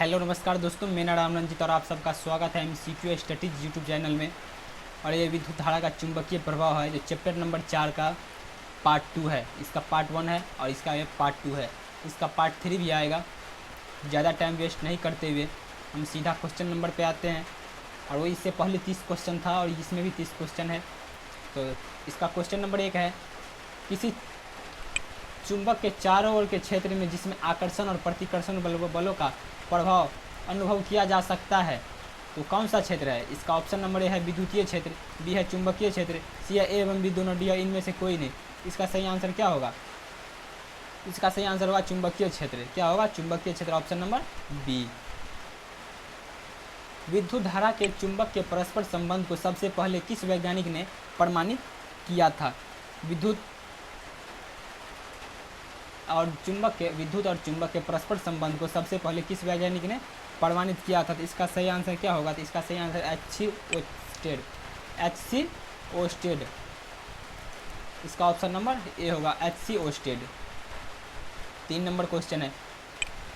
Hello नमस्कार दोस्तों, मेरा नाम रंजित और आप सबका स्वागत है MCQ स्टडीज यूट्यूब चैनल में। और ये विद्युत धारा का चुंबकीय प्रभाव है जो चैप्टर नंबर 4 का पार्ट 2 है। इसका पार्ट 1 है और इसका ये पार्ट 2 है। इसका पार्ट 3 भी आएगा। ज़्यादा टाइम वेस्ट नहीं करते हुए हम सीधा क्वेश्चन नंबर पे आते हैं। और वो इससे पहले 30 क्वेश्चन था और इसमें भी 30 क्वेश्चन है। तो इसका क्वेश्चन नंबर 1 है, किसी चुंबक के चारों ओर के क्षेत्र में जिसमें आकर्षण और प्रतिकर्षण बलों का प्रभाव अनुभव किया जा सकता है, तो कौन सा क्षेत्र है? इसका ऑप्शन नंबर ए है विद्युतीय क्षेत्र, बी है चुंबकीय क्षेत्र, सी है ए एवं बी दोनों, डी है इनमें से कोई नहीं। इसका सही आंसर क्या होगा? इसका सही आंसर होगा चुंबकीय क्षेत्र। क्या होगा? चुंबकीय क्षेत्र, ऑप्शन नंबर बी। विद्युत धारा के चुंबक के परस्पर संबंध को सबसे पहले किस वैज्ञानिक ने प्रमाणित किया था? विद्युत और चुंबक के परस्पर संबंध को सबसे पहले किस वैज्ञानिक ने प्रमाणित किया था? तो इसका सही आंसर क्या होगा? तो इसका सही आंसर H.C. ओस्टेड। इसका ऑप्शन नंबर ए होगा, H.C. ओस्टेड। 3 नंबर क्वेश्चन है,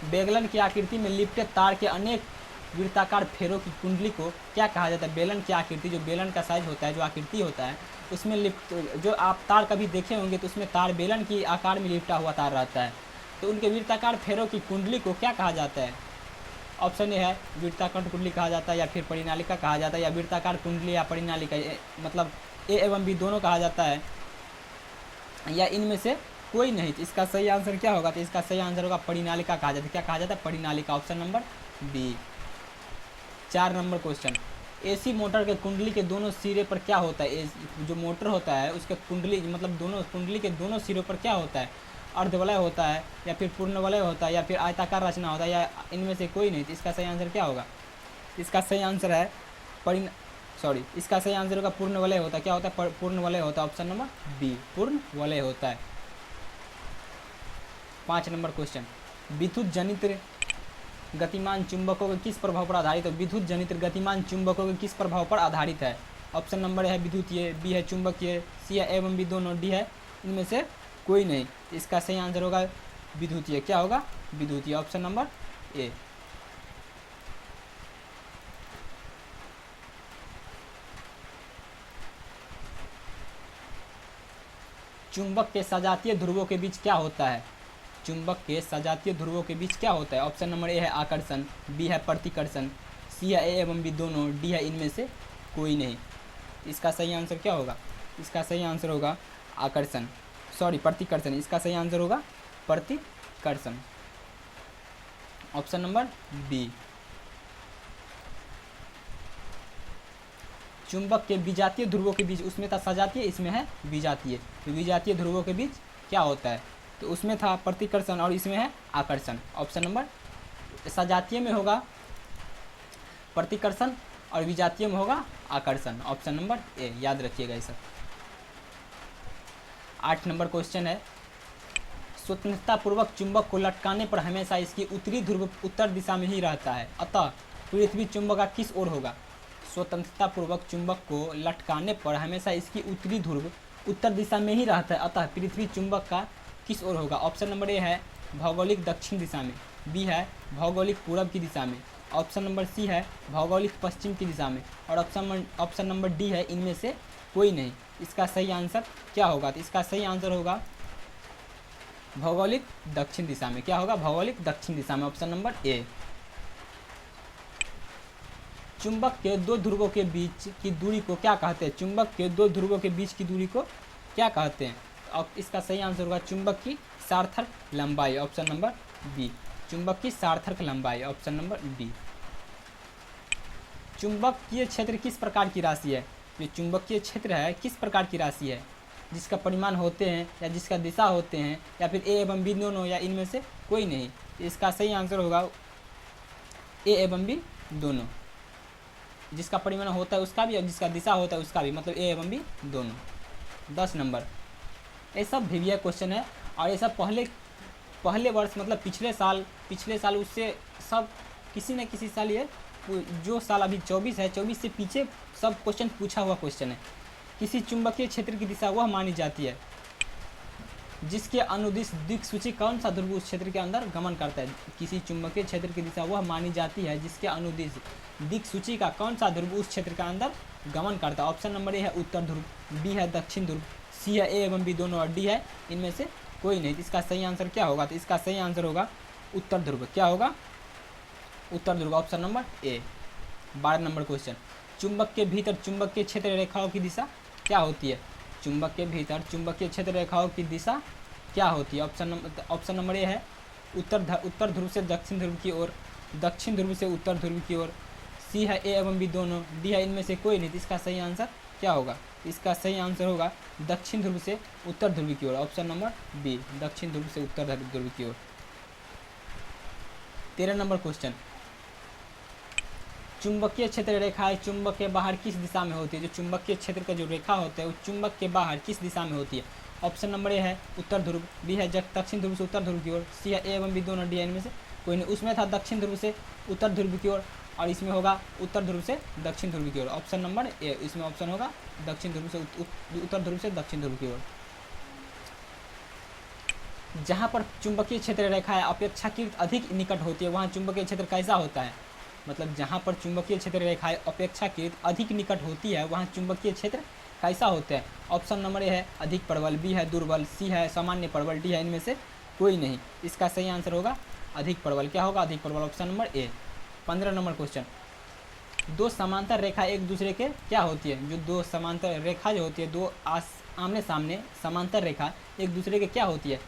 बेलन की आकृति में लिपटे तार के अनेक वृत्ताकार फेरों की कुंडली को क्या कहा जाता है? बेलन की आकृति, जो बेलन का साइज होता है, जो आकृति होता है, उसमें जो आप तार कभी देखे होंगे तो उसमें तार बेलन की आकार में लिपटा हुआ तार रहता है, तो उनके वृत्ताकार फेरों की कुंडली को क्या कहा जाता है? ऑप्शन ए है वृत्ताकार कुंडली कहा जाता है, या फिर परिनालिका कहा जाता है, या वृत्ताकार कुंडली या परिनालिका, मतलब ए एवं बी दोनों कहा जाता है, या इनमें से कोई नहीं। तो इसका सही आंसर क्या होगा? तो इसका सही आंसर होगा परिनालिका कहा जाता है। क्या कहा जाता है? परिनालिका, ऑप्शन नंबर बी। 4 नंबर क्वेश्चन, एसी मोटर के कुंडली के दोनों सिरे पर क्या होता है? जो मोटर होता है उसके कुंडली, मतलब दोनों कुंडली के दोनों सिरों पर क्या होता है? अर्धवलय होता है, या फिर पूर्णवलय होता है, या फिर आयताकार रचना होता है, या इनमें से कोई नहीं। तो इसका सही आंसर क्या होगा? इसका सही आंसर है इसका सही आंसर होगा पूर्णवलय होता है। क्या होता है? पूर्णवलय होता है, ऑप्शन नंबर बी, पूर्णवलय होता है। 5 नंबर क्वेश्चन, विद्युत जनित गतिमान चुंबकों के किस प्रभाव पर आधारित है? विद्युत जनित गतिमान चुंबकों के किस प्रभाव पर आधारित है? ऑप्शन नंबर है विद्युतीय, बी है चुंबकीय, सी है एवं बी दोनों, डी है इनमें से कोई नहीं। इसका सही आंसर होगा विद्युतीय। क्या होगा? विद्युतीय, ऑप्शन नंबर ए। चुंबक के सजातीय ध्रुवों के बीच क्या होता है? चुंबक के सजातीय ध्रुवों के बीच क्या होता है? ऑप्शन नंबर ए है आकर्षण, बी है प्रतिकर्षण, सी है ए एवं बी दोनों, डी है इनमें से कोई नहीं। इसका सही आंसर क्या होगा? इसका सही आंसर होगा प्रतिकर्षण। इसका सही आंसर होगा प्रतिकर्षण, ऑप्शन नंबर बी। चुंबक के विजातीय ध्रुवों के बीच, उसमें था सजातीय, इसमें है विजातीय। तो विजातीय ध्रुवों के बीच क्या होता है? तो उसमें था प्रतिकर्षण और इसमें है आकर्षण। ऑप्शन नंबर, सजातीय में होगा प्रतिकर्षण और विजातीय में होगा आकर्षण, ऑप्शन नंबर ए। याद रखिएगा ये सब। 8 नंबर क्वेश्चन है, स्वतंत्रता पूर्वक चुंबक को लटकाने पर हमेशा इसकी उत्तरी ध्रुव उत्तर दिशा में ही रहता है, अतः पृथ्वी चुंबक का किस ओर होगा? स्वतंत्रता पूर्वक चुंबक को लटकाने पर हमेशा इसकी उत्तरी ध्रुव उत्तर दिशा में ही रहता है, अतः पृथ्वी चुंबक का किस ओर होगा? ऑप्शन नंबर ए है भौगोलिक दक्षिण दिशा में, बी है भौगोलिक पूरब की दिशा में, ऑप्शन नंबर सी है भौगोलिक पश्चिम की दिशा में, और ऑप्शन नंबर डी है इनमें से कोई नहीं। इसका सही आंसर क्या होगा? तो इसका सही आंसर होगा भौगोलिक दक्षिण दिशा में। क्या होगा? भौगोलिक दक्षिण दिशा में, ऑप्शन नंबर ए। चुंबक के दो ध्रुवों के बीच की दूरी को क्या कहते हैं? चुंबक के दो ध्रुवों के बीच की दूरी को क्या कहते हैं? और इसका सही आंसर होगा चुंबक की सार्थक लंबाई, ऑप्शन नंबर बी। चुंबक की सार्थक लंबाई, ऑप्शन नंबर डी। चुंबकीय क्षेत्र किस प्रकार की राशि है? जो चुंबकीय क्षेत्र है किस प्रकार की राशि है? जिसका परिमाण होते हैं, या जिसका दिशा होते हैं, या फिर ए एवं बी दोनों, या इनमें से कोई नहीं। इसका सही आंसर होगा ए एवं बी दोनों। जिसका परिमाण होता है उसका भी और जिसका दिशा होता है उसका भी, मतलब ए एवं बी दोनों। 10 नंबर, ये सब वीवीआई क्वेश्चन है और ये सब पहले वर्ष, मतलब पिछले साल उससे सब किसी न किसी साल, ये जो साल अभी 24 है, 24 से पीछे सब क्वेश्चन पूछा हुआ क्वेश्चन है। किसी चुंबकीय क्षेत्र की दिशा वह मानी जाती है जिसके अनुदिश दिक्सूची कौन सा ध्रुव उस क्षेत्र के अंदर गमन करता है। किसी चुंबकीय क्षेत्र की दिशा वह मानी जाती है जिसके अनुदिश दिक्सूची का कौन सा ध्रुव उस क्षेत्र के अंदर गमन करता है। ऑप्शन नंबर ए है उत्तर ध्रुव, बी है दक्षिण ध्रुव, सी है ए एवं बी दोनों और डी है इनमें से कोई नहीं। इसका सही आंसर क्या होगा? तो इसका सही आंसर होगा उत्तर ध्रुव। क्या होगा? उत्तर ध्रुव, ऑप्शन नंबर ए। 12 नंबर क्वेश्चन, चुंबक के भीतर चुंबकीय क्षेत्र रेखाओं की दिशा क्या होती है? चुंबक के भीतर चुंबकीय क्षेत्र रेखाओं की दिशा क्या होती है? ऑप्शन नंबर ए है उत्तर ध्रुव से दक्षिण ध्रुव की ओर, दक्षिण ध्रुव से उत्तर ध्रुव की ओर, सी है ए एवं बी दोनों, डी है इनमें से कोई नहीं। इसका सही आंसर क्या होगा? इसका सही आंसर होगा दक्षिण ध्रुव से उत्तर ध्रुव की ओर, ऑप्शन नंबर बी, दक्षिण ध्रुव से उत्तर ध्रुव की ओर। 13 नंबर क्वेश्चन, चुंबकीय क्षेत्र रेखाएं चुंबक के बाहर किस दिशा में होती है? जो चुंबकीय क्षेत्र का जो रेखा होता है वो चुंबक के बाहर किस दिशा में होती है? ऑप्शन नंबर ए है उत्तर ध्रुव, बी है दक्षिण ध्रुव से उत्तर ध्रुव की ओर, सी है ए एवं बी दोनों, डी इनमें से कोई नहीं। उसमें था दक्षिण ध्रुव से उत्तर ध्रुव की ओर और इसमें होगा उत्तर ध्रुव से दक्षिण ध्रुव की ओर, ऑप्शन नंबर ए। इसमें ऑप्शन होगा दक्षिण ध्रुव से उत्तर ध्रुव से दक्षिण ध्रुव की ओर। जहाँ पर चुंबकीय क्षेत्र रेखाएं अपेक्षाकृत अधिक निकट होती है वहाँ चुंबकीय क्षेत्र कैसा होता है? मतलब जहाँ पर चुंबकीय क्षेत्र रेखाएं अपेक्षाकृत अधिक निकट होती है वहाँ चुंबकीय क्षेत्र कैसा होता है? ऑप्शन नंबर ए है अधिक प्रबल, बी है दुर्बल, सी है सामान्य प्रबल, डी है इनमें से कोई नहीं। इसका सही आंसर होगा अधिक प्रबल। क्या होगा? अधिक प्रबल, ऑप्शन नंबर ए। 15 नंबर क्वेश्चन, दो समांतर रेखा एक दूसरे के क्या होती है? जो दो समांतर रेखा जो होती है, दो आमने सामने समांतर रेखा एक दूसरे के क्या होती है?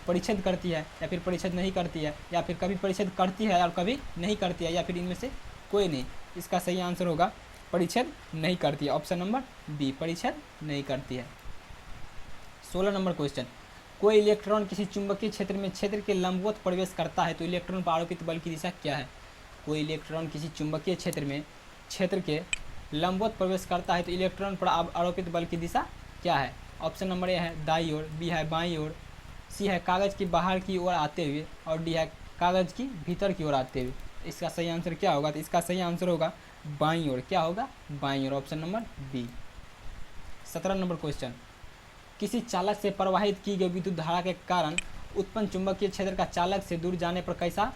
परिच्छेद करती है या फिर परिच्छेद नहीं करती है, या फिर कभी परिच्छेद करती है और कभी नहीं करती है, या फिर इनमें से कोई नहीं। इसका सही आंसर होगा परिच्छेद नहीं करती है, ऑप्शन नंबर बी, परिच्छेद नहीं करती है। 16 नंबर क्वेश्चन, कोई इलेक्ट्रॉन किसी चुंबकीय क्षेत्र में क्षेत्र के लंबवत प्रवेश करता है तो इलेक्ट्रॉन पर आरोपित बल की दिशा क्या है? कोई इलेक्ट्रॉन किसी चुंबकीय क्षेत्र में क्षेत्र के लंबवत प्रवेश करता है तो इलेक्ट्रॉन पर आरोपित बल की दिशा क्या है? ऑप्शन नंबर ए है दाईं ओर, बी है बाईं ओर, सी है कागज़ की बाहर की ओर आते हुए और डी है कागज़ की भीतर की ओर आते हुए। इसका सही आंसर क्या होगा? तो इसका सही आंसर होगा बाईं ओर। क्या होगा? बाईं ओर, ऑप्शन नंबर बी। 17 नंबर क्वेश्चन, किसी चालक से प्रवाहित की गई विद्युत धारा के कारण उत्पन्न चुंबकीय क्षेत्र का चालक से दूर जाने पर कैसा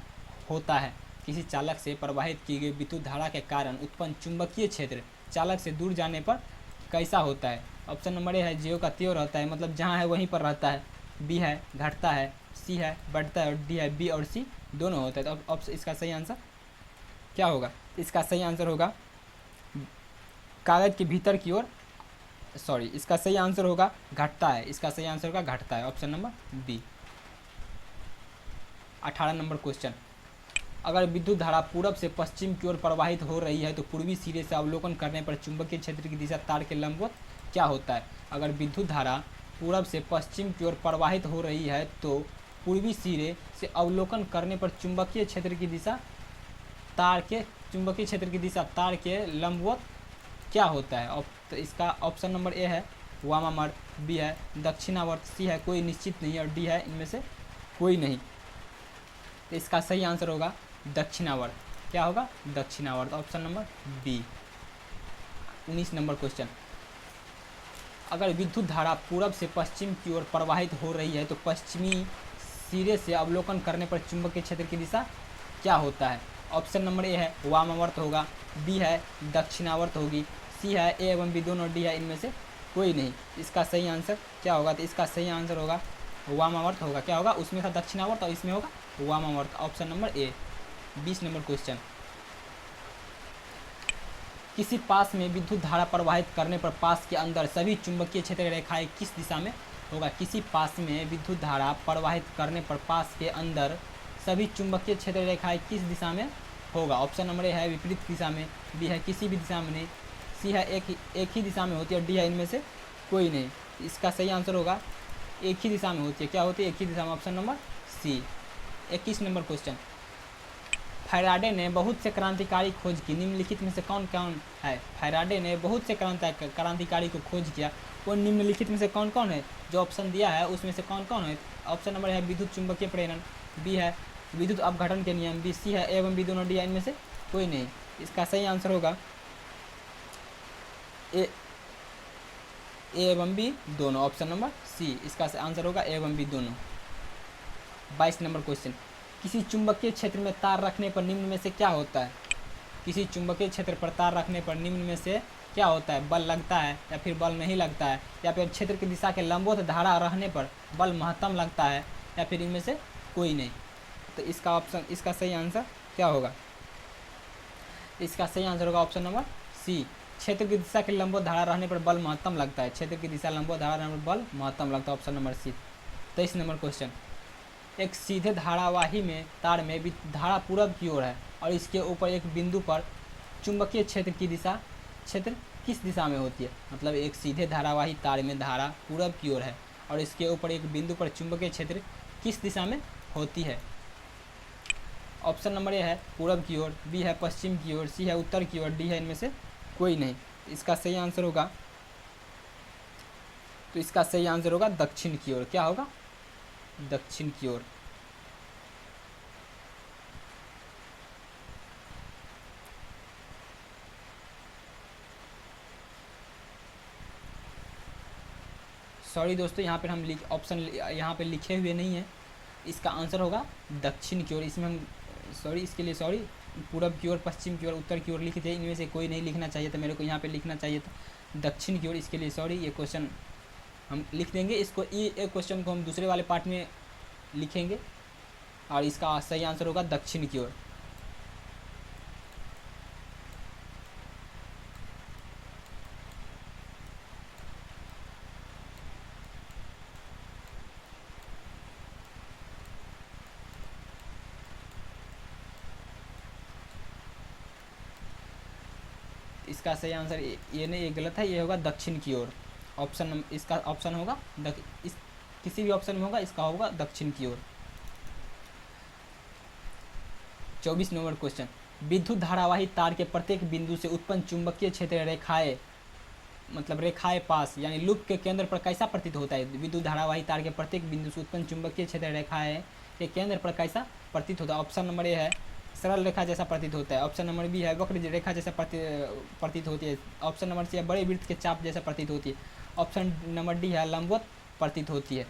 होता है? किसी चालक से प्रवाहित की गई विद्युत धारा के कारण उत्पन्न चुंबकीय क्षेत्र चालक से दूर जाने पर कैसा होता है? ऑप्शन नंबर ए है ज्यों का त्यों रहता है, मतलब जहाँ है वहीं पर रहता है, बी है घटता है, सी है बढ़ता है और डी है बी और सी दोनों होता है। तो अब इसका सही आंसर क्या होगा? इसका सही आंसर होगा कागज के भीतर की ओर, सॉरी, इसका सही आंसर होगा घटता है। इसका सही आंसर होगा घटता है, option number B. 18 number question, अगर विद्युत धारा पूरब से पश्चिम की ओर प्रवाहित हो रही है तो पूर्वी सिरे से अवलोकन करने पर चुंबकीय क्षेत्र की दिशा तार के लंबवत क्या होता है? अगर विद्युत धारा पूरब से पश्चिम की ओर प्रवाहित हो रही है तो पूर्वी सिरे से अवलोकन करने पर चुंबकीय क्षेत्र की दिशा तार के लंबवत क्या होता है? तो इसका ऑप्शन नंबर ए है वामावर्त, बी है दक्षिणावर्त, सी है कोई निश्चित नहीं और डी है इनमें से कोई नहीं। तो इसका सही आंसर होगा दक्षिणावर्त। क्या होगा? दक्षिणावर्त, option number B. 19 number question, अगर विद्युत धारा पूरब से पश्चिम की ओर प्रवाहित हो रही है तो पश्चिमी सिरे से अवलोकन करने पर चुंबकीय क्षेत्र की दिशा क्या होता है? ऑप्शन नंबर ए है वामावर्त होगा, बी है दक्षिणावर्त होगी, सी है ए एवं बी दोनों, डी है इनमें से कोई नहीं। इसका सही आंसर क्या होगा? तो इसका सही आंसर होगा वामावर्त होगा। क्या होगा? उसमें था दक्षिणावर्त और इसमें होगा वामावर्त, ऑप्शन नंबर ए। 20 नंबर क्वेश्चन, किसी पास में विद्युत धारा प्रवाहित करने पर पास के अंदर सभी चुंबकीय क्षेत्र रेखाएं किस दिशा में होगा? किसी पास में विद्युत धारा प्रवाहित करने पर पास के अंदर सभी चुंबकीय क्षेत्र रेखाएं किस दिशा में होगा? ऑप्शन नंबर ए है विपरीत दिशा में, बी है किसी भी दिशा में नहीं, सी है एक ही दिशा में होती है और डी है इनमें से कोई नहीं। इसका सही आंसर होगा एक ही दिशा में होती है। क्या होती है? एक ही दिशा में, option number C. 21 number question, Faraday ने बहुत से क्रांतिकारी खोज की, निम्नलिखित में से कौन कौन है? फैराडे ने बहुत से क्रांतिकारी को खोज किया, वो निम्नलिखित में से कौन कौन है? जो ऑप्शन दिया है उसमें से कौन कौन है? ऑप्शन नंबर है विद्युत चुंबकीय प्रेरण, बी है विद्युत अपघटन के नियम, बी सी है ए एवं बी दोनों, डी है इनमें से कोई नहीं। इसका सही आंसर होगा ए एवं बी दोनों, ऑप्शन नंबर सी, इसका आंसर होगा ए एवं बी दोनों। 22 नंबर क्वेश्चन, किसी चुंबकीय क्षेत्र में तार रखने पर निम्न में से क्या होता है? किसी चुंबकीय क्षेत्र पर तार रखने पर निम्न में से क्या होता है? बल लगता है या फिर बल नहीं लगता है, या फिर क्षेत्र की दिशा के लंबवत धारा रहने पर बल महत्तम लगता है, या फिर इनमें से कोई नहीं। तो इसका ऑप्शन, इसका सही आंसर क्या होगा? इसका सही आंसर होगा ऑप्शन नंबर सी, क्षेत्र की दिशा के लंबवत धारा रहने पर बल महत्तम लगता है। क्षेत्र की दिशा लंबवत धारा रहने पर बल महत्तम लगता है, option number C. 23 number question, एक सीधे धारावाही में तार में धारा पूरब की ओर है और इसके ऊपर एक बिंदु पर चुंबकीय क्षेत्र की दिशा, क्षेत्र किस दिशा में होती है? मतलब एक सीधे धारावाही तार में धारा पूरब की ओर है और इसके ऊपर एक बिंदु पर चुंबकीय क्षेत्र किस दिशा में होती है? ऑप्शन नंबर ए है पूरब की ओर, बी है पश्चिम की ओर, सी है उत्तर की ओर, डी है इनमें से कोई नहीं। इसका सही आंसर होगा, तो इसका सही आंसर होगा दक्षिण की ओर। क्या होगा? दक्षिण की ओर। सॉरी दोस्तों, यहाँ पर हम ऑप्शन यहाँ पे लिखे हुए नहीं है, इसका आंसर होगा दक्षिण की ओर। इसमें हम सॉरी, इसके लिए सॉरी, पूरब की ओर, पश्चिम की ओर, उत्तर की ओर लिखे थे, इनमें से कोई नहीं लिखना चाहिए था, मेरे को यहाँ पे लिखना चाहिए था दक्षिण की ओर। इसके लिए सॉरी, ये क्वेश्चन हम लिख देंगे, इसको ये क्वेश्चन को हम दूसरे वाले पार्ट में लिखेंगे और इसका सही आंसर होगा दक्षिण की ओर। इसका सही आंसर ये नहीं, ये गलत है, ये होगा दक्षिण की ओर। ऑप्शन, इसका ऑप्शन होगा इस किसी भी ऑप्शन में होगा, इसका होगा दक्षिण की ओर। 24 नंबर क्वेश्चन, विद्युत धारावाही तार के प्रत्येक बिंदु से उत्पन्न चुंबकीय क्षेत्र रेखाएं, मतलब रेखाएं पास यानी लूप के केंद्र पर कैसा प्रतीत होता है? विद्युत धारावाही तार के प्रत्येक बिंदु से उत्पन्न चुंबकीय क्षेत्र रेखाएं के केंद्र पर कैसा प्रतीत होता है? ऑप्शन नंबर ए है सरल रेखा जैसा प्रतीत होता है, ऑप्शन नंबर बी है वक्र रेखा जैसा प्रतीत होती है, ऑप्शन नंबर सी है बड़े वृत्त के चाप जैसा प्रतीत होती है, ऑप्शन नंबर डी है लंबवत प्रतीत होती है।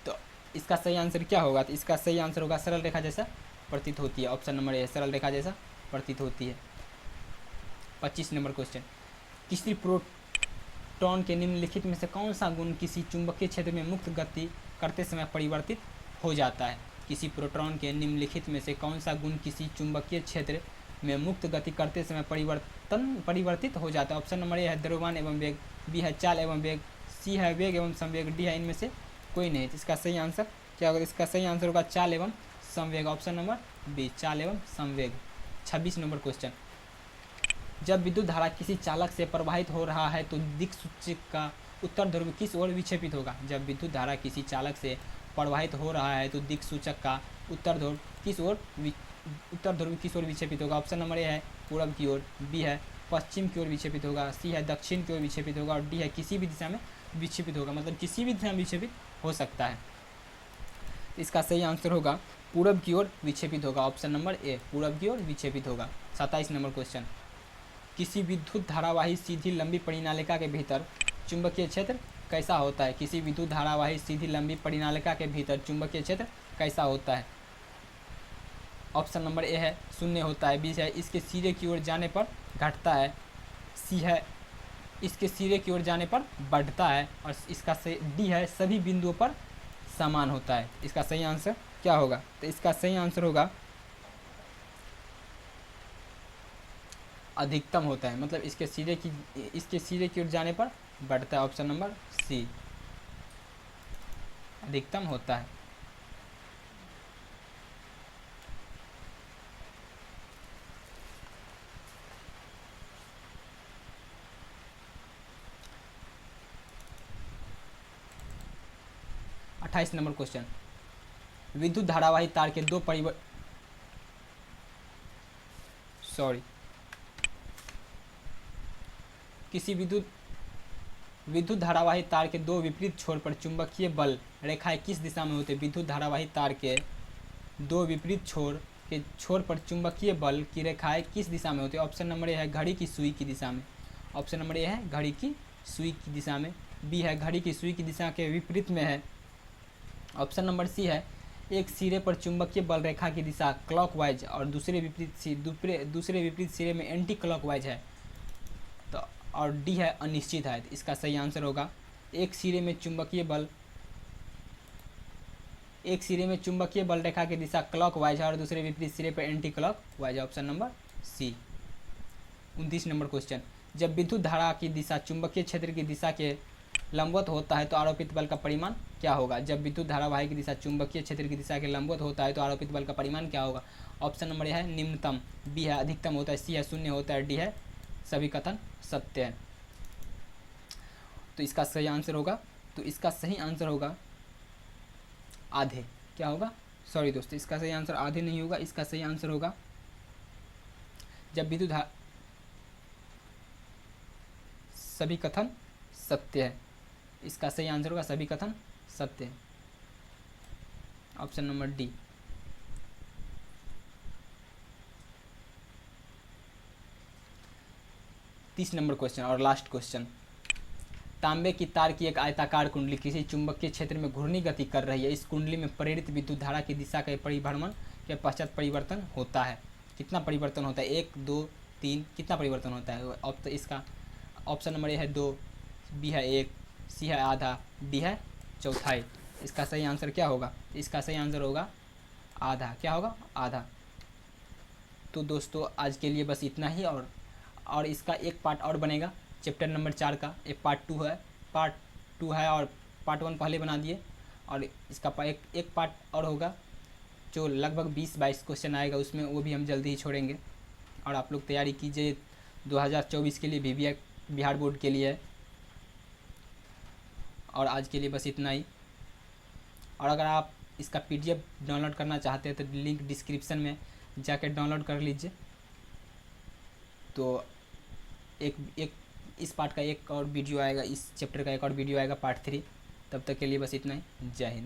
तो इसका सही आंसर क्या होगा? तो इसका सही आंसर होगा सरल रेखा जैसा प्रतीत होती है, ऑप्शन नंबर ए सरल रेखा जैसा प्रतीत होती है। 25 नंबर क्वेश्चन, किसी प्रोटॉन के निम्नलिखित में से कौन सा गुण किसी चुंबकीय क्षेत्र में मुक्त गति करते समय परिवर्तित हो जाता है? किसी प्रोटॉन के निम्नलिखित में से कौन सा गुण किसी चुंबकीय क्षेत्र में मुक्त गति करते समय परिवर्तित हो जाता है? ऑप्शन नंबर ए है द्रव्यमान एवं वेग, बी है चाल एवं वेग, सी है वेग एवं संवेग, डी है इनमें से कोई नहीं। इसका सही आंसर क्या होगा? इसका सही आंसर होगा चाल एवं संवेग, ऑप्शन नंबर बी चाल एवं संवेग। 26 नंबर क्वेश्चन, जब विद्युत धारा किसी चालक से प्रवाहित हो रहा है तो दिक्सूचक का उत्तर ध्रुव किस ओर विक्षेपित होगा? जब विद्युत धारा किसी चालक से प्रवाहित हो रहा है तो दिक्सूचक का उत्तर ध्रुव किस ओर विक्षेपित होगा? ऑप्शन नंबर ए है पूरब की ओर, बी है पश्चिम की ओर विक्षेपित होगा, सी है दक्षिण की ओर विक्षेपित होगा और डी है किसी भी दिशा में विक्षेपित होगा, मतलब किसी भी दिशा में विक्षेपित हो सकता है। इसका सही आंसर होगा पूरब की ओर विक्षेपित होगा, ऑप्शन नंबर ए पूरब की ओर विक्षेपित होगा। 27 नंबर क्वेश्चन, किसी विद्युत धारावाही सीधी लंबी परिनालिका के भीतर चुंबकीय क्षेत्र कैसा होता है? किसी विद्युत धारावाही सीधी लंबी परिनालिका के भीतर चुंबकीय क्षेत्र कैसा होता है? ऑप्शन नंबर ए है शून्य होता है, बी है इसके सिरे की ओर जाने पर घटता है, सी है इसके सिरे की ओर जाने पर बढ़ता है और इसका डी है सभी बिंदुओं पर समान होता है। इसका सही आंसर क्या होगा? तो इसका सही आंसर होगा अधिकतम होता है, मतलब इसके सिरे की ओर जाने पर बढ़ता है, ऑप्शन नंबर सी अधिकतम होता है। अट्ठाईस नंबर क्वेश्चन, विद्युत धारावाही तार के दो किसी विद्युत धारावाही तार के दो विपरीत छोर पर चुंबकीय बल रेखाएं किस दिशा में होते हैं? विद्युत धारावाही तार के दो विपरीत छोर पर चुंबकीय बल की रेखाएं किस दिशा में होती है? ऑप्शन नंबर ए है घड़ी की सुई की दिशा में, ऑप्शन नंबर ए है घड़ी की सुई की दिशा में, बी है घड़ी की सुई की दिशा के विपरीत में है। ऑप्शन नंबर सी है एक सिरे पर चुंबकीय बल रेखा की दिशा क्लॉकवाइज और दूसरे विपरीत सिरे में एंटी क्लॉकवाइज है। तो और डी है अनिश्चित है। तो इसका सही आंसर होगा एक सिरे में चुंबकीय बल रेखा की दिशा क्लॉकवाइज है और दूसरे विपरीत सिरे पर एंटी क्लॉकवाइज है। Option number C. 29 number question, जब विद्युत धारा की दिशा चुंबकीय क्षेत्र की दिशा के लंबवत होता है तो आरोपित बल का परिमाण क्या होगा? जब विद्युत धारावाही की दिशा चुंबकीय क्षेत्र की दिशा के लंबवत होता है तो आरोपित बल का परिमाण क्या होगा? ऑप्शन नंबर ए है निम्नतम, बी है अधिकतम होता है, सी है शून्य होता है, डी है सभी कथन सत्य है। तो इसका सही आंसर होगा आधे। क्या होगा? सॉरी दोस्तों, इसका सही आंसर आधे नहीं होगा, इसका सही आंसर होगा जब विद्युत धारा सभी कथन सत्य है। इसका सही आंसर होगा सभी कथन सत्य है। Option number D. तीस नंबर क्वेश्चन और लास्ट क्वेश्चन, तांबे की तार की एक आयताकार कुंडली किसी चुंबकीय क्षेत्र में घूर्णी गति कर रही है। इस कुंडली में प्रेरित विद्युत धारा की दिशा के परिभ्रमण के पश्चात परिवर्तन होता है। कितना परिवर्तन होता है? 1, 2, 3, कितना परिवर्तन होता है? अब तो इसका ऑप्शन नंबर ए है 2, बी है 1, सी है आधा, डी है चौथाई। इसका सही आंसर क्या होगा? इसका सही आंसर होगा आधा। क्या होगा? आधा। तो दोस्तों आज के लिए बस इतना ही, और इसका एक पार्ट और बनेगा चैप्टर नंबर 4 का। एक पार्ट 2 है और पार्ट 1 पहले बना दिए, और इसका एक पार्ट और होगा जो लगभग 20-22 क्वेश्चन आएगा उसमें, वो भी हम जल्दी ही छोड़ेंगे। और आप लोग तैयारी कीजिए 2024 के लिए, बिहार बोर्ड के लिए। और आज के लिए बस इतना ही। और अगर आप इसका PDF डाउनलोड करना चाहते हैं तो लिंक डिस्क्रिप्शन में जाकर डाउनलोड कर लीजिए। तो इस पार्ट का एक और वीडियो आएगा, इस चैप्टर का एक और वीडियो आएगा पार्ट 3। तब तक के लिए बस इतना ही। जय हिंद।